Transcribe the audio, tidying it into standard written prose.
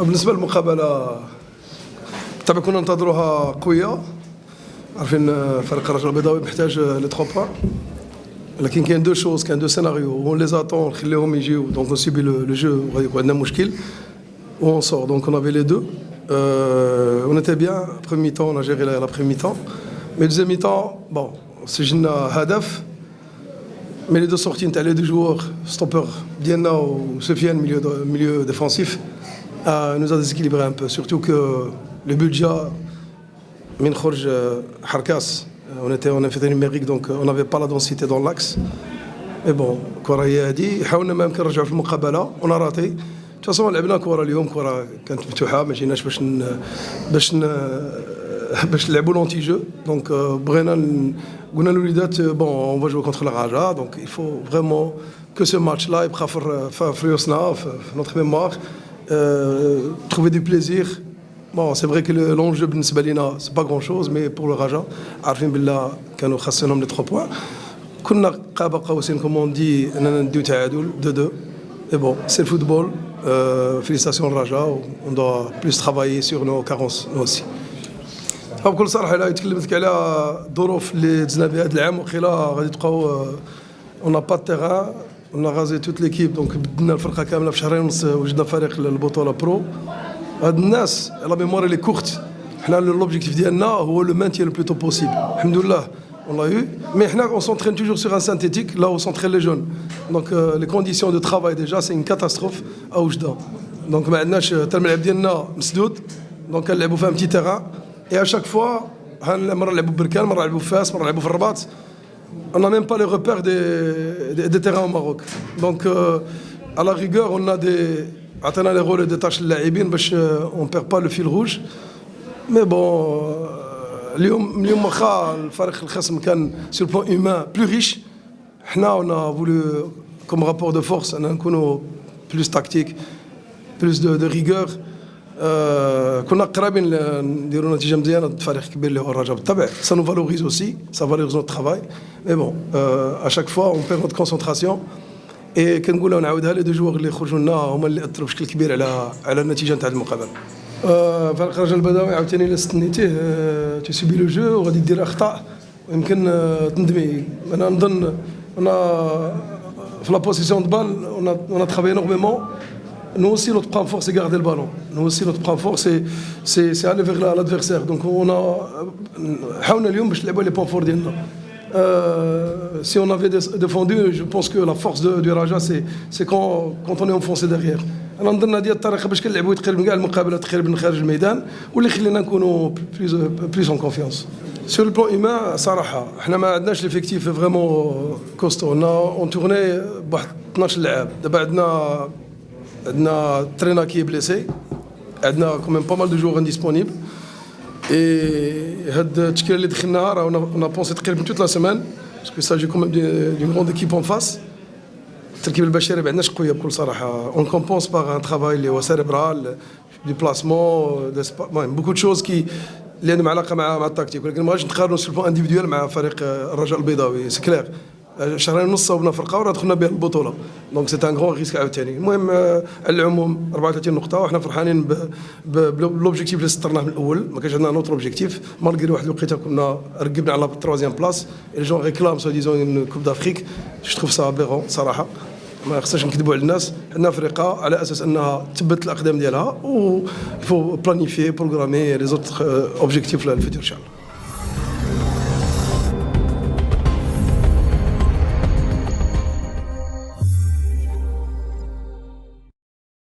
بالنسبه للمقابله بالطبع كنا ننتظروها قويه. عارفين فريق الرجاء البيضاوي محتاج لي 3 بوان، لكن كاين دو شوز، كاين دو سيناريو اون لي زاتون نخليهم يجيو دونك اون سيبي لو جو وغادي يكون عندنا مشكل و اون سور دونك اون افي لي دو. On était bien, premier mi-temps, on a géré la première mi-temps. Mais deuxième mi-temps, bon, سجلنا هدف. Mais les deux sorties, les deux joueurs, stopper Diana ou Sofiane, milieu défensif, nous a déséquilibré un peu. Surtout que le budget, min kharj Harkas, on était en inférieur numérique, donc on n'avait pas la densité dans l'axe. Mais bon, كرة هي هذه، حاولنا ما يمكن نرجعوا في المقابلة، on a raté. De toute façon لعبنا كرة اليوم، كرة كانت مفتوحة، ما جيناش باش نلعبوا لونتي جو. دونك بغينا قلنا للوليدات بون اون فا جوي كونتر الرجاء، دونك il faut vraiment que ce match là يبقى في ريوسنا في notre mémoire, trouver du plaisir. Bon, c'est vrai que l'enjeu بالنسبة لينا c'est pas grand chose, mais pour le رجاء عارفين بالله كانوا خاصينهم لي 3 بوان. كنا قاب قوسين كومون دي اننا نديو تعادل 2-2. Et bon, c'est le football. Félicitations au Raja. On doit plus travailler sur nos carences aussi. بكل صراحه الا تكلمتك على الظروف اللي دزنا بها هذا العام، وقيلا غادي تبقاو اون با تيغان، اون غازي توت ليكيب، دونك بدلنا الفرقه كامله في شهرين ونص، وجدنا فريق البطوله برو. هاد الناس لا ميموار لي كورت، حنا لوبجيكتيف ديالنا هو لو مانتيان لو بلوتو بوسيبل. الحمد لله on l'a eu, mais on s'entraîne toujours sur un synthétique, là où s'entraînent les jeunes. Donc les conditions de travail déjà, c'est une catastrophe à Oujda. Donc ما عندناش حتى الملعب ديالنا مسدود، دونك كنلعبوا في un petit terrain. Et à chaque fois, مرة نلعبوا بركان، مرة نلعبوا في فاس، مرة نلعبوا في الرباط. On n'a même pas les repères des terrains au Maroc. Donc à la rigueur, on a عطينا les rôles des tâches للاعبين باش on perd pas le fil rouge. Mais bon, اليوم واخا الفريق الخصم كان sur le plan humain plus riche. حنا on a voulu comme rapport de force أن نكونوا plus tactique, plus de rigueur. كنا قرابين نديروا نتيجه مزيانه ضد فريق كبير اللي هو الرجاء بالطبع. Ça nous valorise aussi, ça valorise notre travail. Mais bon, à chaque fois on perd notre concentration. Et كنقولها ونعاودها لي دو جوغ اللي خرجوا لنا هما اللي اثروا بشكل كبير على النتيجه نتاع المقابله. فريق الرجاء البيضاوي عاوتاني الا استنيتيه تسبي لو جو وغادي دير اخطاء ويمكن تندمي. انا نظن انا في لا بوزيسيون دو بال on a travaillé énormément. Nous aussi, notre point fort, c'est garder le ballon. Nous aussi, notre point fort, c'est aller vers l'adversaire. Donc, on a حاولنا اليوم باش نلعبوا les points forts ديالنا. Si on avait défendu, je pense que la force du Raja, c'est quand on est enfoncé derrière. أنا نظن هذه الطريقة باش كنلعبوا تقريبا كاع المقابلات تقريبا من خارج الميدان، واللي خلينا نكونوا plus en confiance. Sur le plan humain, صراحة حنا ما عندناش l'effectif vraiment costaud. On tournait بواحد 12 لاعب. دابا عندنا ترينا كي بليسي، عندنا كوميم با مال دو جوغ انديسبونيبل. اي هاد التشكيله اللي دخلناها راه اون بونسي تقريبا توت لا سيمان، باسكو ساجي كوميم دون غروند ايكيب اون فاس. التركيب البشري ما عندناش قويه بكل صراحه. اون كومبونس باغ ان ترافاي اللي هو سيريبرال، ديبلاسمون، المهم بوكو دو شوز اللي عندهم علاقه مع التكتيك. ولكن ما بغيتش نقارنوا سو بلان انديفيدوال مع فريق الرجاء البيضاوي. سي كلير شهرين ونص صوبنا فرقه وراه دخلنا بها البطوله، دونك سي ان غران ريسك عاوتاني. المهم على العموم 34 نقطه وحنا فرحانين بلوبجيكتيف اللي سطرناه من الاول. ما كانش عندنا نوتر اوبجيكتيف مالغري واحد الوقيته كنا ركبنا على 3 بلاص. لي جون ريكلام سو ديزون اون كوب دافريك. جو تروف سا ابيرون صراحه، ما خصناش نكذبوا على الناس. عندنا فرقه على اساس انها تثبت الاقدام ديالها، و يفو بلانيفي بروغرامي لي زوت اوبجيكتيف للفيتور ان شاء الله.